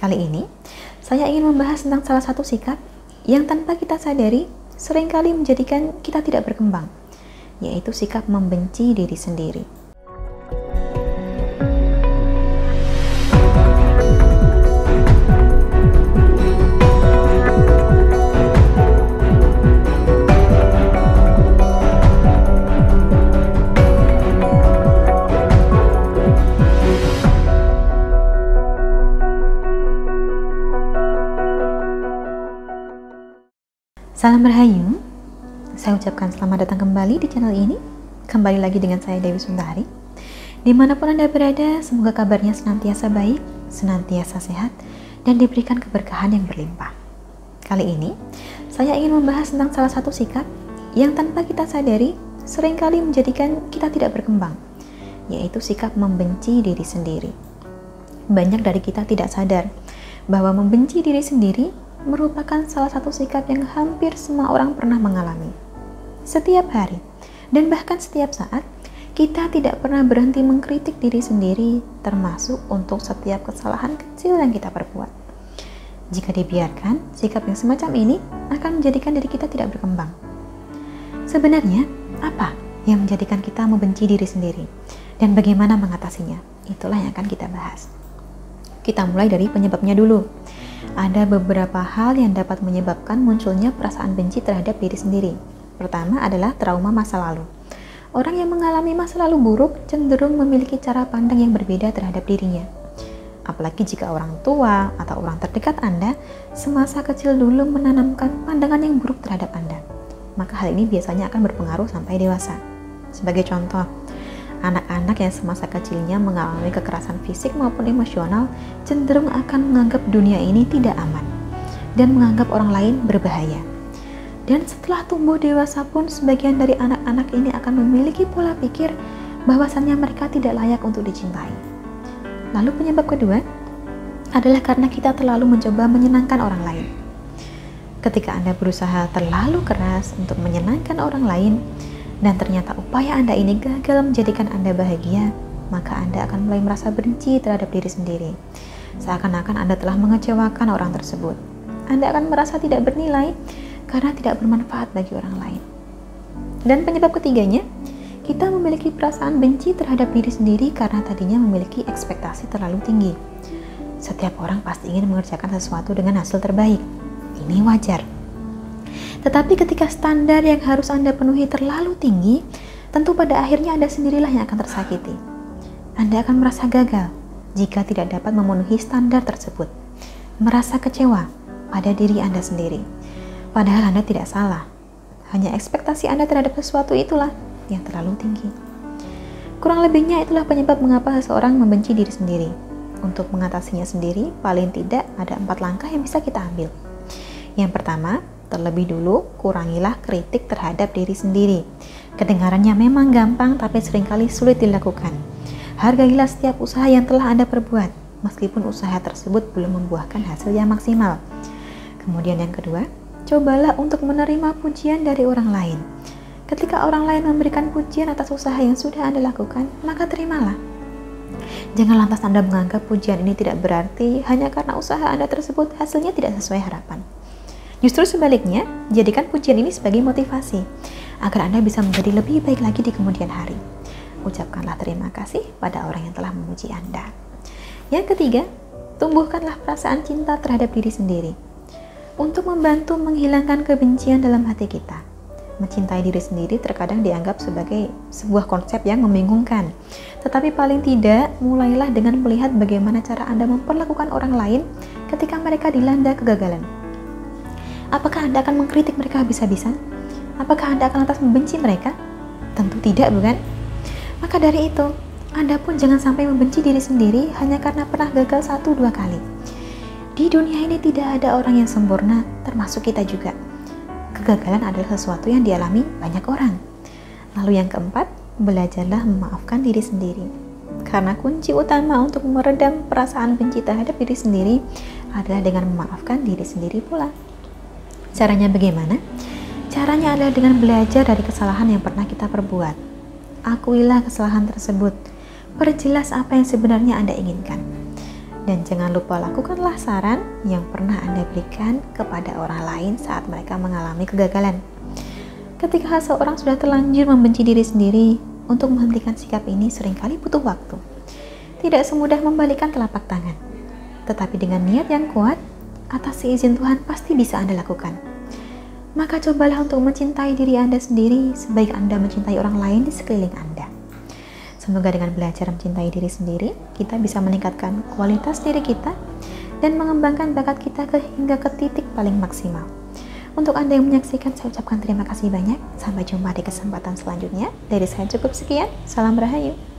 Kali ini, saya ingin membahas tentang salah satu sikap yang tanpa kita sadari seringkali menjadikan kita tidak berkembang, yaitu sikap membenci diri sendiri. Salam Rahayu, saya ucapkan selamat datang kembali di channel ini. Kembali lagi dengan saya Dewi Sundari. Dimanapun Anda berada, semoga kabarnya senantiasa baik, senantiasa sehat, dan diberikan keberkahan yang berlimpah. Kali ini, saya ingin membahas tentang salah satu sikap yang tanpa kita sadari seringkali menjadikan kita tidak berkembang, yaitu sikap membenci diri sendiri. Banyak dari kita tidak sadar bahwa membenci diri sendiri merupakan salah satu sikap yang hampir semua orang pernah mengalami. Setiap hari, dan bahkan setiap saat, kita tidak pernah berhenti mengkritik diri sendiri, termasuk untuk setiap kesalahan kecil yang kita perbuat. Jika dibiarkan, sikap yang semacam ini akan menjadikan diri kita tidak berkembang. Sebenarnya, apa yang menjadikan kita membenci diri sendiri? Dan bagaimana mengatasinya? Itulah yang akan kita bahas. Kita mulai dari penyebabnya dulu. Ada beberapa hal yang dapat menyebabkan munculnya perasaan benci terhadap diri sendiri. Pertama adalah trauma masa lalu. Orang yang mengalami masa lalu buruk cenderung memiliki cara pandang yang berbeda terhadap dirinya. Apalagi jika orang tua atau orang terdekat Anda semasa kecil dulu menanamkan pandangan yang buruk terhadap Anda. Maka hal ini biasanya akan berpengaruh sampai dewasa. Sebagai contoh, anak-anak yang semasa kecilnya mengalami kekerasan fisik maupun emosional cenderung akan menganggap dunia ini tidak aman dan menganggap orang lain berbahaya. Dan setelah tumbuh dewasa pun sebagian dari anak-anak ini akan memiliki pola pikir bahwasannya mereka tidak layak untuk dicintai. Lalu penyebab kedua adalah karena kita terlalu mencoba menyenangkan orang lain. Ketika Anda berusaha terlalu keras untuk menyenangkan orang lain, dan ternyata upaya Anda ini gagal menjadikan Anda bahagia, maka Anda akan mulai merasa benci terhadap diri sendiri. Seakan-akan Anda telah mengecewakan orang tersebut. Anda akan merasa tidak bernilai karena tidak bermanfaat bagi orang lain. Dan penyebab ketiganya, kita memiliki perasaan benci terhadap diri sendiri karena tadinya memiliki ekspektasi terlalu tinggi. Setiap orang pasti ingin mengerjakan sesuatu dengan hasil terbaik. Ini wajar. Tetapi ketika standar yang harus Anda penuhi terlalu tinggi, tentu pada akhirnya Anda sendirilah yang akan tersakiti. Anda akan merasa gagal jika tidak dapat memenuhi standar tersebut. Merasa kecewa pada diri Anda sendiri. Padahal Anda tidak salah. Hanya ekspektasi Anda terhadap sesuatu itulah yang terlalu tinggi. Kurang lebihnya itulah penyebab mengapa seseorang membenci diri sendiri. Untuk mengatasinya sendiri, paling tidak ada 4 langkah yang bisa kita ambil. Yang pertama, terlebih dulu, kurangilah kritik terhadap diri sendiri. Kedengarannya memang gampang, tapi seringkali sulit dilakukan. Hargailah setiap usaha yang telah Anda perbuat, meskipun usaha tersebut belum membuahkan hasil yang maksimal. Kemudian yang kedua, cobalah untuk menerima pujian dari orang lain. Ketika orang lain memberikan pujian atas usaha yang sudah Anda lakukan, maka terimalah. Jangan lantas Anda menganggap pujian ini tidak berarti hanya karena usaha Anda tersebut hasilnya tidak sesuai harapan. Justru sebaliknya, jadikan pujian ini sebagai motivasi agar Anda bisa menjadi lebih baik lagi di kemudian hari. Ucapkanlah terima kasih pada orang yang telah memuji Anda. Yang ketiga, tumbuhkanlah perasaan cinta terhadap diri sendiri. Untuk membantu menghilangkan kebencian dalam hati kita, mencintai diri sendiri terkadang dianggap sebagai sebuah konsep yang membingungkan. Tetapi paling tidak, mulailah dengan melihat bagaimana cara Anda memperlakukan orang lain ketika mereka dilanda kegagalan. Apakah Anda akan mengkritik mereka habis-habisan? Apakah Anda akan lantas membenci mereka? Tentu tidak, bukan? Maka dari itu, Anda pun jangan sampai membenci diri sendiri hanya karena pernah gagal 1-2 kali. Di dunia ini tidak ada orang yang sempurna, termasuk kita juga. Kegagalan adalah sesuatu yang dialami banyak orang. Lalu yang keempat, belajarlah memaafkan diri sendiri. Karena kunci utama untuk meredam perasaan benci terhadap diri sendiri adalah dengan memaafkan diri sendiri pula. Caranya bagaimana? Caranya adalah dengan belajar dari kesalahan yang pernah kita perbuat. Akuilah kesalahan tersebut. Perjelas apa yang sebenarnya Anda inginkan. Dan jangan lupa lakukanlah saran yang pernah Anda berikan kepada orang lain saat mereka mengalami kegagalan. Ketika seseorang sudah terlanjur membenci diri sendiri, untuk menghentikan sikap ini seringkali butuh waktu. Tidak semudah membalikkan telapak tangan, tetapi dengan niat yang kuat, atas izin Tuhan pasti bisa Anda lakukan. Maka cobalah untuk mencintai diri Anda sendiri sebaik Anda mencintai orang lain di sekeliling Anda. Semoga dengan belajar mencintai diri sendiri, kita bisa meningkatkan kualitas diri kita dan mengembangkan bakat kita hingga ke titik paling maksimal. Untuk Anda yang menyaksikan, saya ucapkan terima kasih banyak. Sampai jumpa di kesempatan selanjutnya. Dari saya cukup sekian. Salam Rahayu.